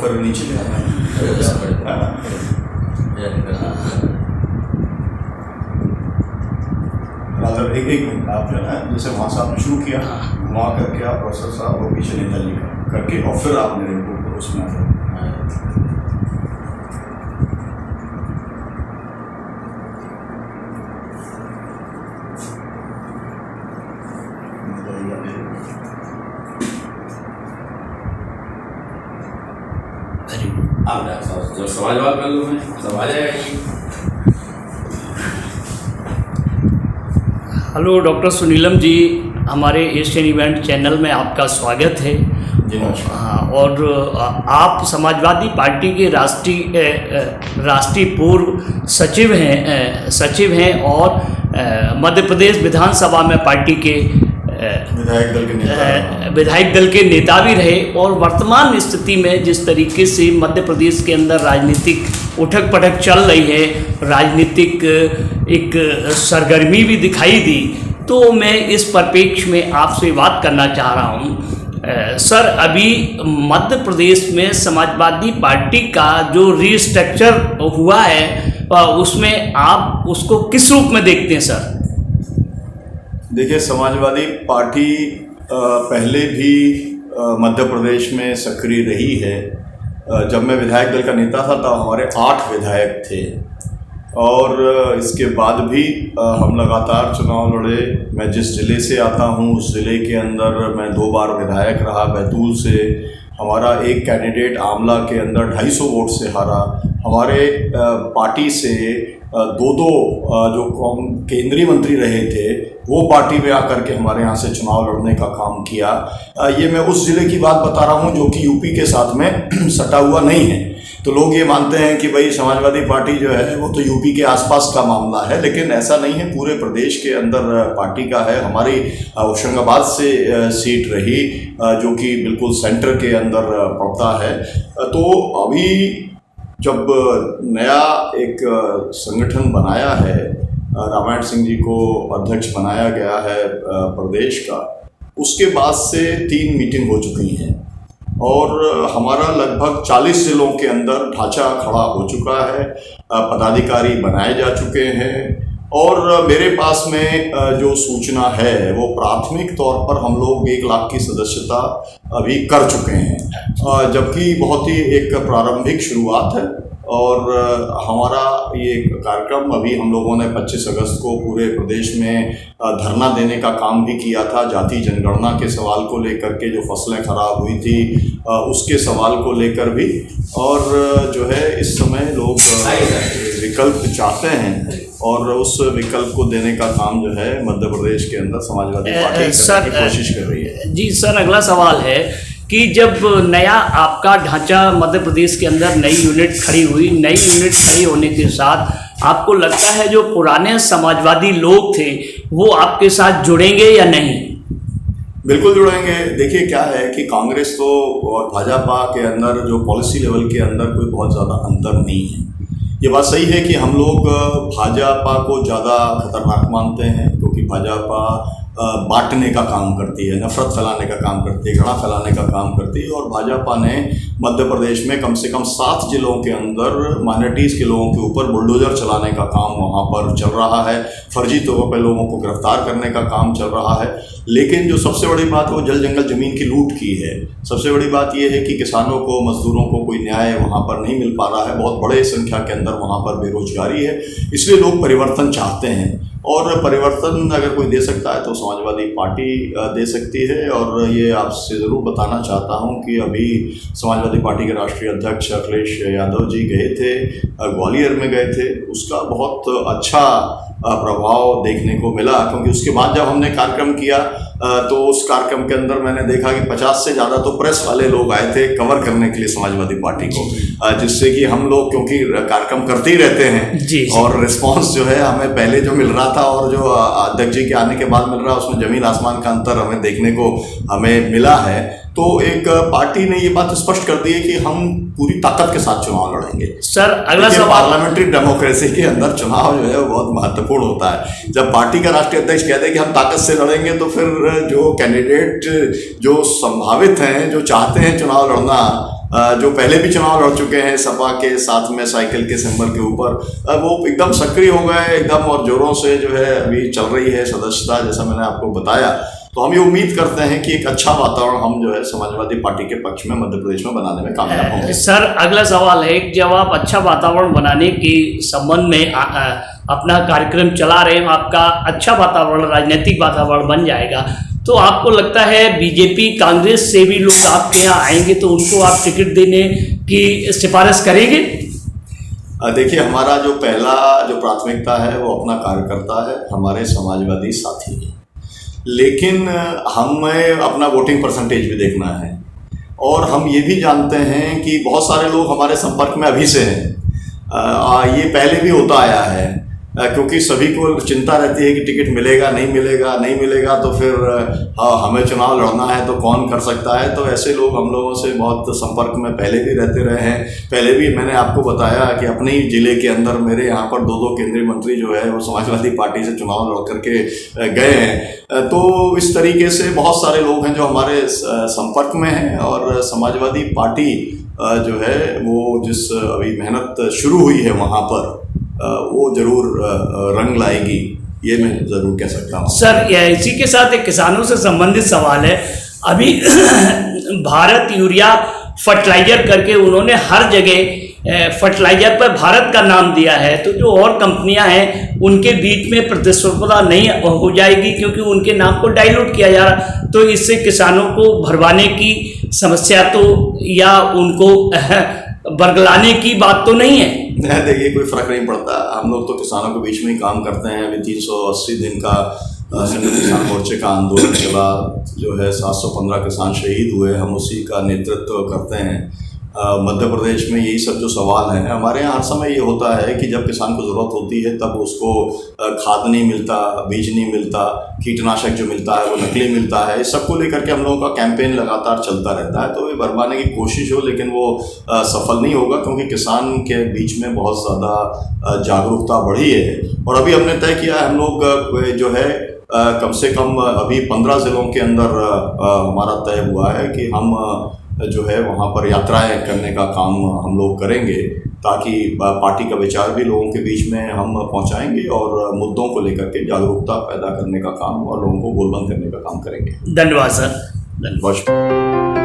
फिर नीचे ले आना। एक मिनट, आप जो है ना जैसे वहाँ से आपने शुरू किया, घुमा करके आप प्रोफेसर साहब वो पीछे नेताजी का करके और फिर आप मेरे को उसमें आ जाए। जब समाजवाद कर लो मैं सब आ जाएगा। हेलो डॉक्टर सुनीलम जी, हमारे एशियन इवेंट चैनल में आपका स्वागत है। और आप समाजवादी पार्टी के राष्ट्रीय पूर्व सचिव हैं और मध्य प्रदेश विधानसभा में पार्टी के विधायक दल के नेता भी रहे। और वर्तमान स्थिति में जिस तरीके से मध्य प्रदेश के अंदर राजनीतिक उठक पटक चल रही है, राजनीतिक एक सरगर्मी भी दिखाई दी, तो मैं इस परिप्रेक्ष्य में आपसे बात करना चाह रहा हूँ। सर, अभी मध्य प्रदेश में समाजवादी पार्टी का जो रीस्ट्रक्चर हुआ है उसमें आप उसको किस रूप में देखते हैं सर? देखिए, समाजवादी पार्टी पहले भी मध्य प्रदेश में सक्रिय रही है। जब मैं विधायक दल का नेता था तब हमारे 8 विधायक थे और इसके बाद भी हम लगातार चुनाव लड़े। मैं जिस ज़िले से आता हूँ उस ज़िले के अंदर मैं 2 बार विधायक रहा। बैतूल से हमारा एक कैंडिडेट आमला के अंदर 250 वोट से हारा। हमारे पार्टी से 2 जो केंद्रीय मंत्री रहे थे वो पार्टी में आकर के हमारे यहाँ से चुनाव लड़ने का काम किया। ये मैं उस ज़िले की बात बता रहा हूँ जो कि यूपी के साथ में सटा हुआ नहीं है। तो लोग ये मानते हैं कि भाई समाजवादी पार्टी जो है वो तो यूपी के आसपास का मामला है, लेकिन ऐसा नहीं है। पूरे प्रदेश के अंदर पार्टी का है। हमारी होशंगाबाद से सीट रही जो कि बिल्कुल सेंटर के अंदर पड़ता है। तो अभी जब नया एक संगठन बनाया है, रामायण सिंह जी को अध्यक्ष बनाया गया है प्रदेश का, उसके बाद से 3 मीटिंग हो चुकी हैं और हमारा लगभग 40 जिलों के अंदर ढांचा खड़ा हो चुका है। पदाधिकारी बनाए जा चुके हैं और मेरे पास में जो सूचना है वो प्राथमिक तौर पर हम लोग 1 लाख की सदस्यता अभी कर चुके हैं, जबकि बहुत ही एक प्रारंभिक शुरुआत है। और हमारा ये कार्यक्रम अभी हम लोगों ने 25 अगस्त को पूरे प्रदेश में धरना देने का काम भी किया था। जाति जनगणना के सवाल को लेकर के, जो फसलें खराब हुई थी उसके सवाल को लेकर भी। और जो है इस समय लोग विकल्प चाहते हैं और उस विकल्प को देने का काम जो है मध्य प्रदेश के अंदर समाजवादी पार्टी करने की कोशिश कर रही है। जी सर, अगला सवाल है कि जब नया आपका ढांचा मध्य प्रदेश के अंदर नई यूनिट खड़ी होने के साथ आपको लगता है जो पुराने समाजवादी लोग थे वो आपके साथ जुड़ेंगे या नहीं? बिल्कुल जुड़ेंगे। देखिए क्या है कि कांग्रेस तो और भाजपा के अंदर जो पॉलिसी लेवल के अंदर कोई बहुत ज़्यादा अंतर नहीं है। ये बात सही है कि हम लोग भाजपा को ज़्यादा खतरनाक मानते हैं क्योंकि भाजपा बांटने का काम करती है, नफरत फैलाने का काम करती है, घृणा फैलाने का काम करती है। और भाजपा ने मध्य प्रदेश में कम से कम 7 जिलों के अंदर माइनॉरिटीज़ के लोगों के ऊपर बुलडोजर चलाने का काम वहाँ पर चल रहा है। फर्जी तौर पर लोगों को गिरफ्तार करने का काम चल रहा है। लेकिन जो सबसे बड़ी बात है वो जल जंगल ज़मीन की लूट की है। सबसे बड़ी बात ये है कि किसानों को, मजदूरों को कोई न्याय वहाँ पर नहीं मिल पा रहा है। बहुत बड़े संख्या के अंदर वहाँ पर बेरोजगारी है, इसलिए लोग परिवर्तन चाहते हैं। और परिवर्तन अगर कोई दे सकता है तो समाजवादी पार्टी दे सकती है। और ये आपसे ज़रूर बताना चाहता हूँ कि अभी समाजवादी पार्टी के राष्ट्रीय अध्यक्ष अखिलेश यादव जी गए थे, ग्वालियर में गए थे। उसका बहुत अच्छा प्रभाव देखने को मिला क्योंकि उसके बाद जब हमने कार्यक्रम किया तो उस कार्यक्रम के अंदर मैंने देखा कि 50 से ज़्यादा तो प्रेस वाले लोग आए थे कवर करने के लिए समाजवादी पार्टी को, जिससे कि हम लोग क्योंकि कार्यक्रम करते ही रहते हैं और रिस्पांस जो है हमें पहले जो मिल रहा था और जो अध्यक्ष जी के आने के बाद मिल रहा है उसमें ज़मीन आसमान का अंतर हमें देखने को हमें मिला है। तो एक पार्टी ने ये बात स्पष्ट कर दी है कि हम पूरी ताकत के साथ चुनाव लड़ेंगे। सर अगला सवाल, पार्लियामेंट्री डेमोक्रेसी के अंदर चुनाव जो है वो बहुत महत्वपूर्ण होता है। जब पार्टी का राष्ट्रीय अध्यक्ष कहते हैं कि हम ताकत से लड़ेंगे तो फिर जो कैंडिडेट जो संभावित हैं, जो चाहते हैं चुनाव लड़ना, जो पहले भी चुनाव लड़ चुके हैं सपा के साथ में साइकिल के सिंबल के ऊपर, वो एकदम सक्रिय हो गए एकदम, और जोरों से जो है अभी चल रही है सदस्यता, जैसा मैंने आपको बताया। तो हम ये उम्मीद करते हैं कि एक अच्छा वातावरण हम जो है समाजवादी पार्टी के पक्ष में मध्य प्रदेश में बनाने में कामयाब होंगे। सर, अगला सवाल है कि जब आप अच्छा वातावरण बनाने के संबंध में अपना कार्यक्रम चला रहे हैं, आपका अच्छा वातावरण, राजनीतिक वातावरण बन जाएगा, तो आपको लगता है बीजेपी कांग्रेस से भी लोग आपके यहाँ आएंगे तो उनको आप टिकट देने की सिफारिश करेंगे? देखिए, हमारा जो पहला जो प्राथमिकता है वो अपना कार्यकर्ता है, हमारे समाजवादी साथी हैं, लेकिन हमें अपना वोटिंग परसेंटेज भी देखना है। और हम ये भी जानते हैं कि बहुत सारे लोग हमारे संपर्क में अभी से हैं, ये पहले भी होता आया है, क्योंकि सभी को चिंता रहती है कि टिकट मिलेगा नहीं मिलेगा, नहीं मिलेगा तो फिर हमें चुनाव लड़ना है तो कौन कर सकता है। तो ऐसे लोग हम लोगों से बहुत संपर्क में पहले भी रहते रहे हैं। पहले भी मैंने आपको बताया कि अपने ही ज़िले के अंदर मेरे यहाँ पर 2 केंद्रीय मंत्री जो है वो समाजवादी पार्टी से चुनाव लड़ करके गए हैं। तो इस तरीके से बहुत सारे लोग हैं जो हमारे संपर्क में हैं, और समाजवादी पार्टी जो है वो जिस अभी मेहनत शुरू हुई है वहाँ पर वो जरूर रंग लाएगी, ये मैं ज़रूर कह सकता हूँ। सर, इसी के साथ एक किसानों से संबंधित सवाल है। अभी भारत यूरिया फर्टिलाइजर करके उन्होंने हर जगह फर्टिलाइजर पर भारत का नाम दिया है, तो जो और कंपनियां हैं उनके बीच में प्रतिस्पर्धा नहीं हो जाएगी क्योंकि उनके नाम को डाइल्यूट किया जा रहा, तो इससे किसानों को भरवाने की समस्या तो या उनको बरगलाने की बात तो नहीं है? देखिए, कोई फर्क नहीं पड़ता, हम लोग तो किसानों के बीच में ही काम करते हैं। अभी 380 दिन का संयुक्त किसान मोर्चे का आंदोलन चला, जो है 715 किसान शहीद हुए, हम उसी का नेतृत्व करते हैं। मध्य प्रदेश में यही सब जो सवाल हैं, हमारे यहाँ हर समय ये होता है कि जब किसान को ज़रूरत होती है तब उसको खाद नहीं मिलता, बीज नहीं मिलता, कीटनाशक जो मिलता है वो नकली मिलता है। इस सब को लेकर के हम लोगों का कैंपेन लगातार चलता रहता है। तो ये बरपाने की कोशिश हो, लेकिन वो सफल नहीं होगा, क्योंकि किसान के बीच में बहुत ज़्यादा जागरूकता बढ़ी है। और अभी हमने तय किया है, हम लोग जो है कम से कम अभी 15 ज़िलों के अंदर हमारा तय हुआ है कि हम जो है वहाँ पर यात्राएं करने का काम हम लोग करेंगे, ताकि पार्टी का विचार भी लोगों के बीच में हम पहुँचाएंगे और मुद्दों को लेकर के जागरूकता पैदा करने का काम और लोगों को गोलबंद करने का काम करेंगे। धन्यवाद सर। धन्यवाद।